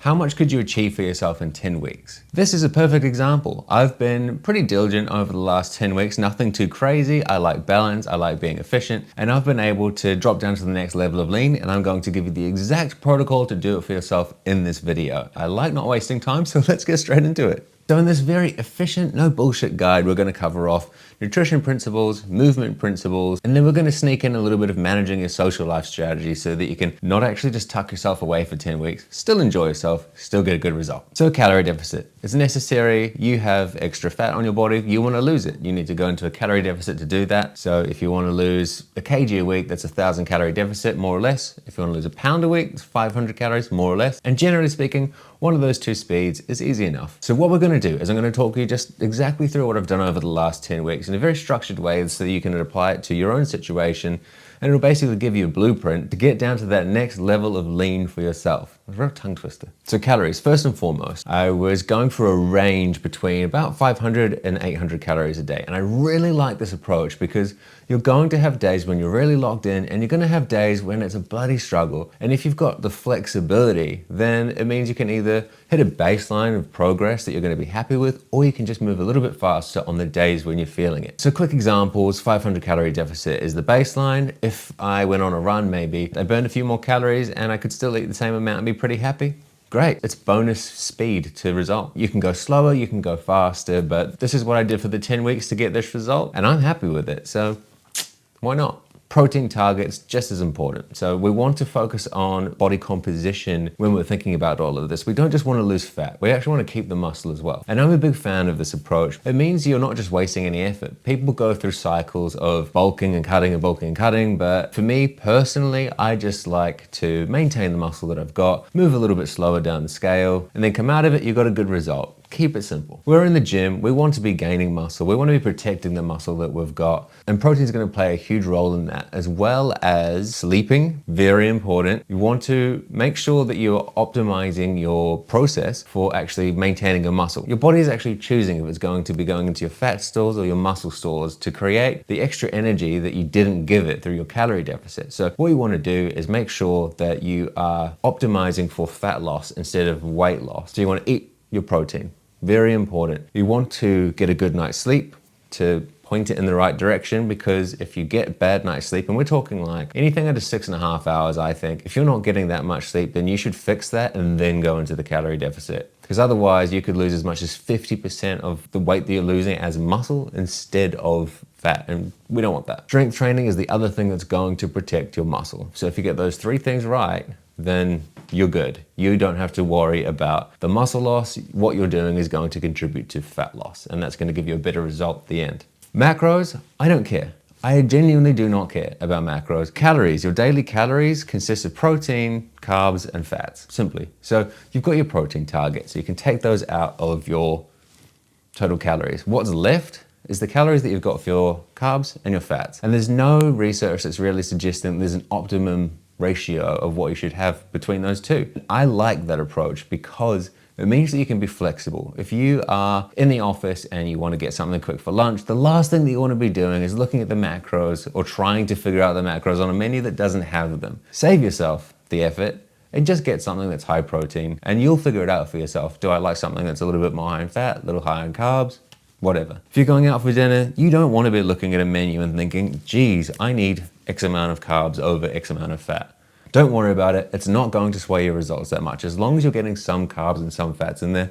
How much could you achieve for yourself in 10 weeks? This is a perfect example. I've been pretty diligent over the last 10 weeks, nothing too crazy. I like balance, I like being efficient, and I've been able to drop down to the next level of lean, and I'm going to give you the exact protocol to do it for yourself in this video. I like not wasting time, so let's get straight into it. So in this very efficient, no bullshit guide, we're going to cover off nutrition principles, movement principles, and then we're going to sneak in a little bit of managing your social life strategy so that you can not actually just tuck yourself away for 10 weeks, still enjoy yourself, still get a good result. So a calorie deficit. It's necessary. You have extra fat on your body. You want to lose it. You need to go into a calorie deficit to do that. So if you want to lose a kg a week, that's 1,000 calorie deficit, more or less. If you want to lose a pound a week, it's 500 calories, more or less. And generally speaking, one of those two speeds is easy enough. So what we're going to do is I'm going to talk you just exactly through what I've done over the last 10 weeks in a very structured way so that you can apply it to your own situation, and it'll basically give you a blueprint to get down to that next level of lean for yourself. It's a real tongue twister. So calories, first and foremost, I was going for a range between about 500 and 800 calories a day. And I really like this approach because you're going to have days when you're really locked in, and you're going to have days when it's a bloody struggle. And if you've got the flexibility, then it means you can either hit a baseline of progress that you're going to be happy with, or you can just move a little bit faster on the days when you're feeling it. So quick examples, 500 calorie deficit is the baseline. If I went on a run, maybe I burned a few more calories and I could still eat the same amount and be pretty happy. Great, it's bonus speed to result. You can go slower, you can go faster, but this is what I did for the 10 weeks to get this result, and I'm happy with it, so why not? Protein targets, just as important. So we want to focus on body composition when we're thinking about all of this. We don't just want to lose fat. We actually want to keep the muscle as well. And I'm a big fan of this approach. It means you're not just wasting any effort. People go through cycles of bulking and cutting and bulking and cutting, but for me personally, I just like to maintain the muscle that I've got, move a little bit slower down the scale, and then come out of it, you've got a good result. Keep it simple. We're in the gym, we want to be gaining muscle, we want to be protecting the muscle that we've got, and protein is going to play a huge role in that, as well as sleeping, very important. You want to make sure that you're optimizing your process for actually maintaining a muscle. Your body is actually choosing if it's going to be going into your fat stores or your muscle stores to create the extra energy that you didn't give it through your calorie deficit. So what you want to do is make sure that you are optimizing for fat loss instead of weight loss. So you want to eat your protein. Very important. You want to get a good night's sleep to point it in the right direction, because if you get bad night's sleep, and we're talking like anything under 6.5 hours, I think, if you're not getting that much sleep, then you should fix that and then go into the calorie deficit. Because otherwise you could lose as much as 50% of the weight that you're losing as muscle instead of fat, and we don't want that. Strength training is the other thing that's going to protect your muscle. So if you get those three things right, then you're good. You don't have to worry about the muscle loss. What you're doing is going to contribute to fat loss, and that's going to give you a better result at the end. Macros, I don't care. I genuinely do not care about macros. Calories, your daily calories consist of protein, carbs, and fats, simply. So you've got your protein target, so you can take those out of your total calories. What's left is the calories that you've got for your carbs and your fats. And there's no research that's really suggesting there's an optimum ratio of what you should have between those two. I like that approach because it means that you can be flexible. If you are in the office and you want to get something quick for lunch, the last thing that you want to be doing is looking at the macros or trying to figure out the macros on a menu that doesn't have them. Save yourself the effort and just get something that's high protein, and you'll figure it out for yourself. Do I like something that's a little bit more high in fat, a little higher in carbs? Whatever. If you're going out for dinner, you don't want to be looking at a menu and thinking, geez, I need X amount of carbs over X amount of fat. Don't worry about it. It's not going to sway your results that much. As long as you're getting some carbs and some fats in there,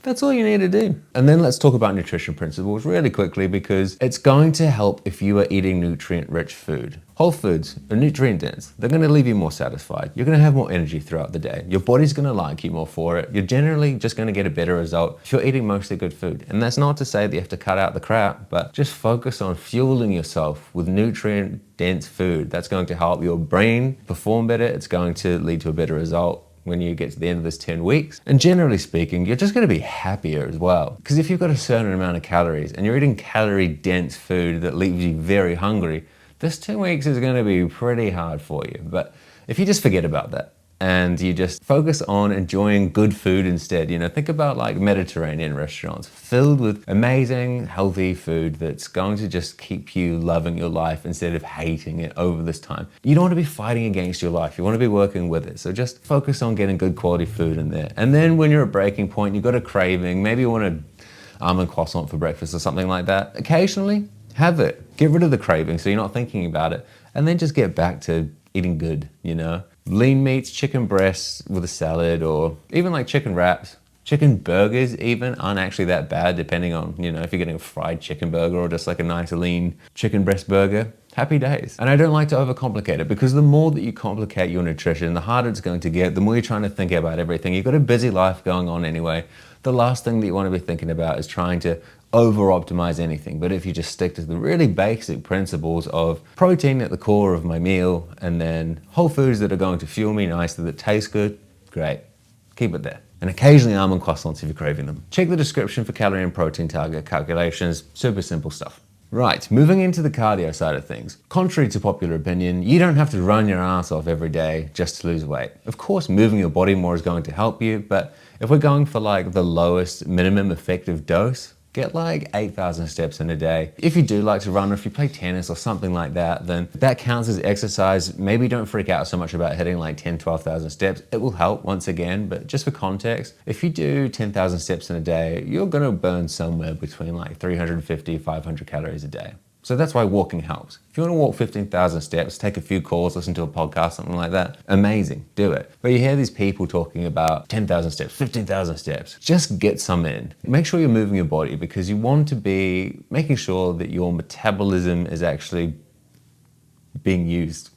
that's all you need to do. And then let's talk about nutrition principles really quickly, because it's going to help if you are eating nutrient-rich food. Whole foods are nutrient dense. They're going to leave you more satisfied. You're going to have more energy throughout the day. Your body's going to like you more for it. You're generally just going to get a better result if you're eating mostly good food. And that's not to say that you have to cut out the crap, but just focus on fueling yourself with nutrient dense food. That's going to help your brain perform better. It's going to lead to a better result when you get to the end of this 10 weeks. And generally speaking, you're just going to be happier as well. Because if you've got a certain amount of calories and you're eating calorie dense food that leaves you very hungry, this 10 weeks is going to be pretty hard for you. But if you just forget about that, and you just focus on enjoying good food instead. You know, think about like Mediterranean restaurants filled with amazing, healthy food that's going to just keep you loving your life instead of hating it over this time. You don't want to be fighting against your life. You want to be working with it. So just focus on getting good quality food in there. And then when you're at breaking point, you've got a craving, maybe you want an almond croissant for breakfast or something like that. Occasionally, have it. Get rid of the craving so you're not thinking about it. And then just get back to eating good, you know? Lean meats, chicken breasts with a salad, or even like chicken wraps. Chicken burgers even aren't actually that bad, depending on, you know, if you're getting a fried chicken burger or just like a nice lean chicken breast burger. Happy days. And I don't like to overcomplicate it, because the more that you complicate your nutrition, the harder it's going to get, the more you're trying to think about everything. You've got a busy life going on anyway. The last thing that you want to be thinking about is trying to over-optimize anything. But if you just stick to the really basic principles of protein at the core of my meal, and then whole foods that are going to fuel me nicely, that taste good, great. Keep it there. And occasionally almond croissants if you're craving them. Check the description for calorie and protein target calculations. Super simple stuff. Right, moving into the cardio side of things. Contrary to popular opinion, you don't have to run your ass off every day just to lose weight. Of course, moving your body more is going to help you, but if we're going for like the lowest minimum effective dose, get like 8,000 steps in a day. If you do like to run, or if you play tennis or something like that, then that counts as exercise. Maybe don't freak out so much about hitting like 10, 12,000 steps. It will help once again, but just for context, if you do 10,000 steps in a day, you're gonna burn somewhere between like 350, 500 calories a day. So that's why walking helps. If you want to walk 15,000 steps, take a few calls, listen to a podcast, something like that, amazing, do it. But you hear these people talking about 10,000 steps, 15,000 steps. Just get some in. Make sure you're moving your body, because you want to be making sure that your metabolism is actually being used.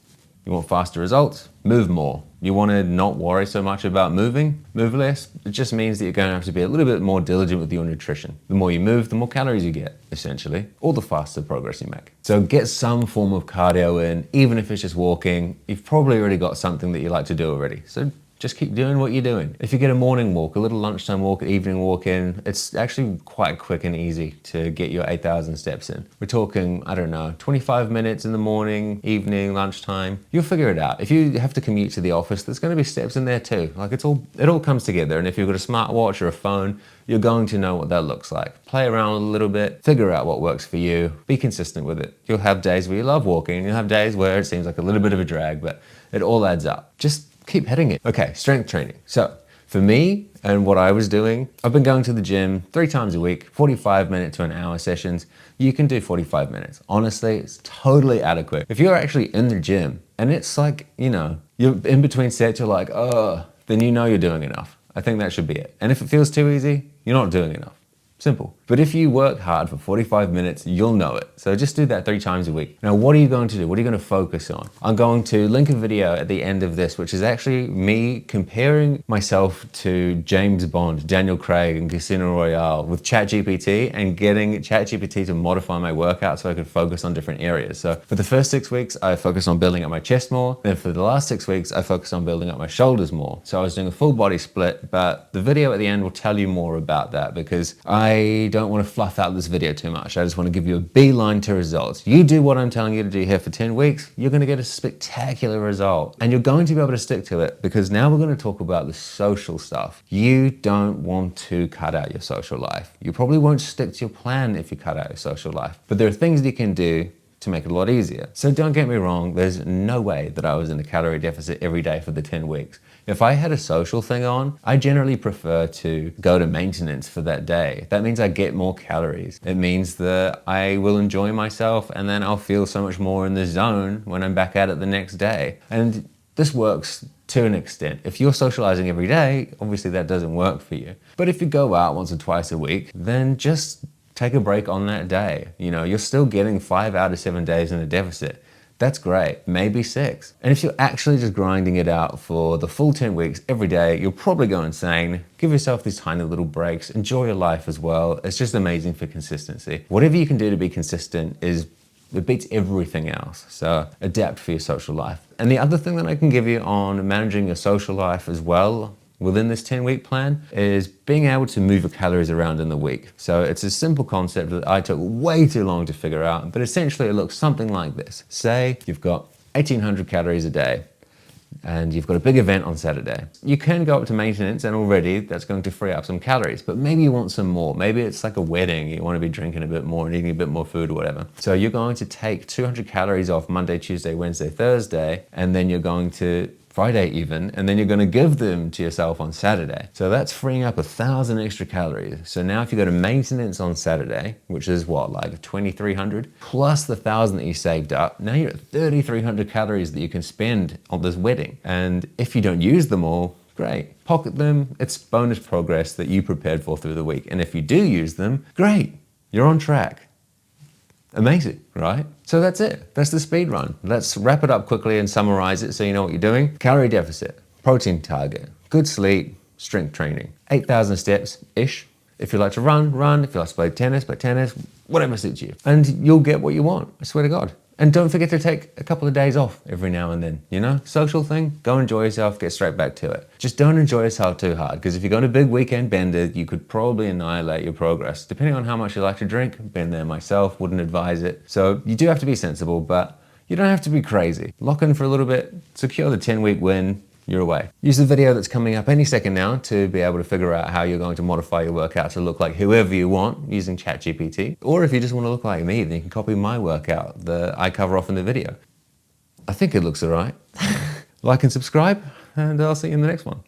You want faster results? Move more. You want to not worry so much about moving? Move less. It just means that you're going to have to be a little bit more diligent with your nutrition. The more you move, the more calories you get, essentially, or the faster progress you make. So get some form of cardio in, even if it's just walking. You've probably already got something that you like to do already. So just keep doing what you're doing. If you get a morning walk, a little lunchtime walk, evening walk in, it's actually quite quick and easy to get your 8,000 steps in. We're talking, I don't know, 25 minutes in the morning, evening, lunchtime. You'll figure it out. If you have to commute to the office, there's going to be steps in there too. Like it all comes together. And if you've got a smartwatch or a phone, you're going to know what that looks like. Play around a little bit, figure out what works for you, be consistent with it. You'll have days where you love walking, and you'll have days where it seems like a little bit of a drag, but it all adds up. Just keep hitting it. Okay, strength training. So for me and what I was doing, I've been going to the gym 3 times a week, 45 minute to an hour sessions. You can do 45 minutes. Honestly, it's totally adequate. If you're actually in the gym and it's like, you know, you're in between sets, you're like, oh, then you know you're doing enough. I think that should be it. And if it feels too easy, you're not doing enough. Simple. But if you work hard for 45 minutes, you'll know it. So just do that 3 times a week. Now, what are you going to do? What are you going to focus on? I'm going to link a video at the end of this, which is actually me comparing myself to James Bond, Daniel Craig in Casino Royale with ChatGPT, and getting ChatGPT to modify my workout so I could focus on different areas. So for the first 6 weeks, I focused on building up my chest more. Then for the last 6 weeks, I focused on building up my shoulders more. So I was doing a full body split, but the video at the end will tell you more about that, because I don't want to fluff out this video too much. I just want to give you a beeline to results. You do what I'm telling you to do here for 10 weeks, you're going to get a spectacular result. And you're going to be able to stick to it, because now we're going to talk about the social stuff. You don't want to cut out your social life. You probably won't stick to your plan if you cut out your social life. But there are things that you can do to make it a lot easier. So don't get me wrong, there's no way that I was in a calorie deficit every day for the 10 weeks. If I had a social thing on, I generally prefer to go to maintenance for that day. That means I get more calories. It means that I will enjoy myself, and then I'll feel so much more in the zone when I'm back at it the next day. And this works to an extent. If you're socializing every day, obviously that doesn't work for you. But if you go out once or twice a week, then just take a break on that day. You know, you're still getting 5 out of 7 days in a deficit. That's great, maybe 6. And if you're actually just grinding it out for the full 10 weeks every day, you'll probably go insane. Give yourself these tiny little breaks, enjoy your life as well. It's just amazing for consistency. Whatever you can do to be consistent it beats everything else. So adapt for your social life. And the other thing that I can give you on managing your social life as well within this 10-week plan is being able to move your calories around in the week. So it's a simple concept that I took way too long to figure out, but essentially it looks something like this. Say you've got 1,800 calories a day. and you've got a big event on Saturday. You can go up to maintenance, and already that's going to free up some calories, but maybe you want some more. Maybe it's like a wedding, you want to be drinking a bit more and eating a bit more food or whatever. So you're going to take 200 calories off Monday, Tuesday, Wednesday, Thursday, and then you're going to Friday even, and then you're going to give them to yourself on Saturday. So that's freeing up 1,000 extra calories. So now if you go to maintenance on Saturday, which is what, like 2,300, plus the 1,000 that you saved up, now you're at 3,300 calories that you can spend on this wedding. And if you don't use them all, great. Pocket them, it's bonus progress that you prepared for through the week. And if you do use them, great, you're on track. Amazing, right? So that's it. That's the speed run. Let's wrap it up quickly and summarize it so you know what you're doing. Calorie deficit, protein target, good sleep, strength training, 8,000 steps-ish. If you like to run, run. If you like to play tennis, whatever suits you. And you'll get what you want, I swear to God. And don't forget to take a couple of days off every now and then, you know? Social thing, go enjoy yourself, get straight back to it. Just don't enjoy yourself too hard, because if you're going a big weekend bender, you could probably annihilate your progress. Depending on how much you like to drink, been there myself, wouldn't advise it. So you do have to be sensible, but you don't have to be crazy. Lock in for a little bit, secure the 10-week win, you're away. Use the video that's coming up any second now to be able to figure out how you're going to modify your workout to look like whoever you want using ChatGPT. Or if you just want to look like me, then you can copy my workout that I cover off in the video. I think it looks all right. Like and subscribe, and I'll see you in the next one.